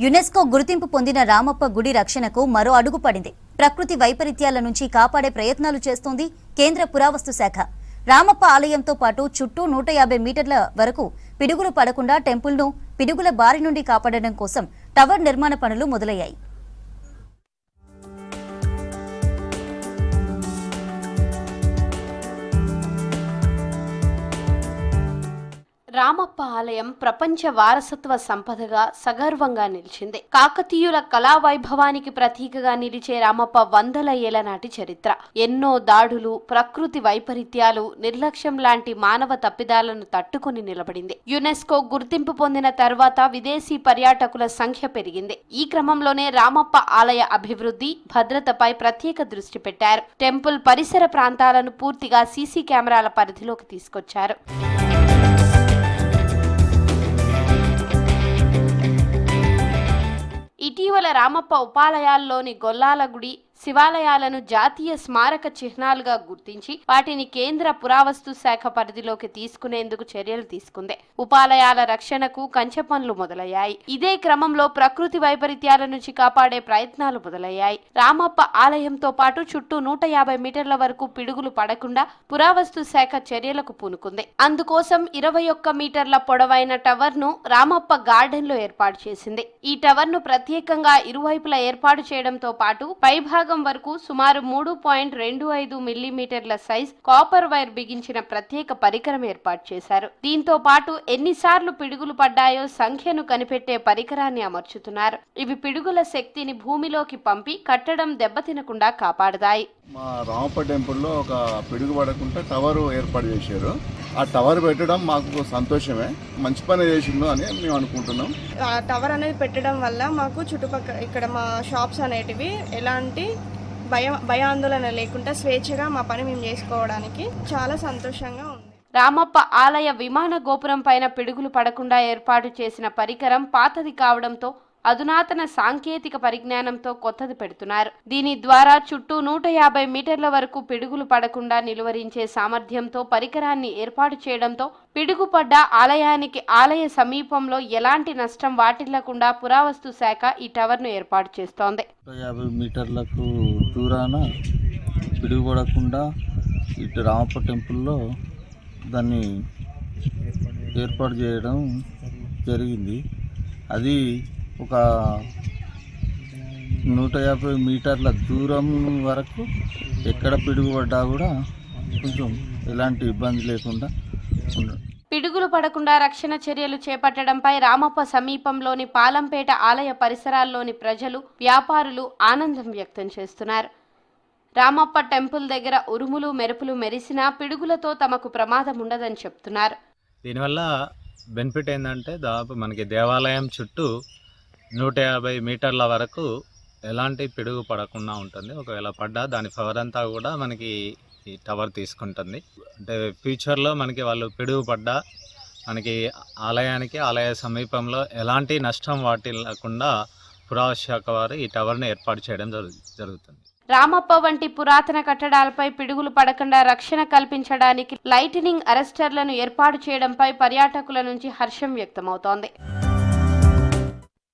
UNESCO గుర్తింపు పొందిన రామప్ప గుడి రక్షణకు మరో అడుగు పడింది. ప్రకృతి వైపరీత్యాల నుంచి కాపాడే ప్రయత్నాలు చేస్తోంది కేంద్ర పురావస్తు శాఖ. రామప్ప ఆలయంతో పాటు చుట్టూ 150 మీటర్ల వరకు పిడుగులు పడకుండా టెంపుల్ను పిడుగుల బారి నుండి కాపాడడం కోసం టవర్ నిర్మాణ పనులు మొదలయ్యాయి. రామప్ప ఆలయం ప్రపంచ వారసత్వ సంపదగా సగర్వంగా నిలిచింది. కాకతీయుల కళా వైభవానికి ప్రతీకగా నిలిచే రామప్ప వందల ఏళ్ల నాటి చరిత్ర. ఎన్నో దాడులు, ప్రకృతి వైపరీత్యాలు, నిర్లక్ష్యం లాంటి మానవ తప్పిదాలను తట్టుకుని నిలబడింది. యునెస్కో గుర్తింపు పొందిన తర్వాత విదేశీ పర్యాటకుల సంఖ్య పెరిగింది. ఈ క్రమంలోనే రామప్ప ఆలయ అభివృద్ధి, భద్రతపై ప్రత్యేక దృష్టి పెట్టారు. టెంపుల్ పరిసర ప్రాంతాలను పూర్తిగా సీసీ కెమెరాల పరిధిలోకి తీసుకొచ్చారు. ఇటీవల రామప్ప ఉపాలయాల్లోని గొల్లాల గుడి, శివాలయాలను జాతీయ స్మారక చిహ్నాలుగా గుర్తించి వాటిని కేంద్ర పురావస్తు శాఖ పరిధిలోకి తీసుకునేందుకు చర్యలు తీసుకుంది. ఉపాలయాల రక్షణకు కంచె పనులు మొదలయ్యాయి. ఇదే క్రమంలో ప్రకృతి వైపరీత్యాల నుంచి కాపాడే ప్రయత్నాలు మొదలయ్యాయి. రామప్ప ఆలయంతో పాటు చుట్టూ 150 మీటర్ల వరకు పిడుగులు పడకుండా పురావస్తు శాఖ చర్యలకు పూనుకుంది. అందుకోసం 21 మీటర్ల పొడవైన టవర్ ను రామప్ప గార్డెన్ లో ఏర్పాటు చేసింది. ఈ టవర్ ను ప్రత్యేకంగా ఇరువైపులా ఏర్పాటు చేయడంతో పాటు పైభాగం వరకు సుమారు 3.25 మిల్లీమీటర్ల సైజ్ కాపర్ వైర్ బిగించిన ప్రత్యేక పరికరం ఏర్పాటు చేశారు. దీంతో పాటు ఎన్నిసార్లు పిడుగులు పడ్డాయో సంఖ్యను కనిపెట్టే పరికరాన్ని అమర్చుతున్నారు. ఇవి పిడుగుల శక్తిని భూమిలోకి పంపి కట్టడం దెబ్బతినకుండా కాపాడతాయి. మా రామప్ప టెంపుల్లో ఒక పిడుగు పడకుండా టవర్ ఏర్పాటు చేశారు. ఆ టవర్ పెట్టడం మాకు సంతోషమే, మంచి పని చేసిండు అని మేము అనుకుంటున్నాం. ఆ టవర్ అనేది పెట్టడం వల్ల మాకు చుట్టుపక్కల ఇక్కడ మా షాప్స్ అనేటివి ఎలాంటి భయాందోళన లేకుండా స్వేచ్ఛగా మా పని మేము చేసుకోవడానికి చాలా సంతోషంగా ఉంది. రామప్ప ఆలయ విమాన గోపురం పైన పిడుగులు పడకుండా ఏర్పాటు చేసిన పరికరం పాతది కావడంతో అధునాతన సాంకేతిక పరిజ్ఞానంతో కొత్తది పెడుతున్నారు. దీని ద్వారా చుట్టూ 150 మీటర్ల వరకు పిడుగులు పడకుండా నిలువరించే సామర్థ్యంతో పరికరాన్ని ఏర్పాటు చేయడంతో పిడుగు పడ్డ ఆలయానికి ఆలయ సమీపంలో ఎలాంటి నష్టం వాటిల్లకుండా పురావస్తు శాఖ ఈ టవర్ను ఏర్పాటు చేస్తోంది. 150 మీటర్లకు దూరాన పిడుగు పడకుండా ఇటు రామప్ప టెంపుల్లో దాన్ని ఏర్పాటు చేయడం జరిగింది. అది ఒక 150 మీటర్ల దూరం వరకు ఎక్కడ పిడుగు పడ్డా కూడా కొంచెం ఎలాంటి ఇబ్బంది లేకుండా ఉండదు. పిడుగులు పడకుండా రక్షణ చర్యలు చేపట్టడంపై రామప్ప సమీపంలోని పాలంపేట ఆలయ పరిసరాల్లోని ప్రజలు, వ్యాపారులు ఆనందం వ్యక్తం చేస్తున్నారు. రామప్ప టెంపుల్ దగ్గర ఉరుములు మెరుపులు మెరిసినా పిడుగులతో తమకు ప్రమాదం ఉండదని చెప్తున్నారు. దీనివల్ల బెనిఫిట్ ఏంటంటే దాదాపు మనకి దేవాలయం చుట్టూ 150 మీటర్ల వరకు ఎలాంటి పిడుగు పడకుండా ఉంటుంది. ఒకవేళ పడ్డా దాని పవర్ అంతా కూడా మనకి ఈ టవర్ తీసుకుంటుంది. అంటే ఫ్యూచర్లో మనకి వాళ్ళు పిడుగు పడ్డా మనకి ఆలయానికి ఆలయ సమీపంలో ఎలాంటి నష్టం వాటిల్లకుండా పురావస్తు శాఖ వారు ఈ టవర్ని ఏర్పాటు చేయడం జరుగుతుంది. రామప్ప వంటి పురాతన కట్టడాలపై పిడుగులు పడకుండా రక్షణ కల్పించడానికి లైటనింగ్ అరెస్టర్లను ఏర్పాటు చేయడంపై పర్యాటకుల నుంచి హర్షం వ్యక్తమవుతోంది.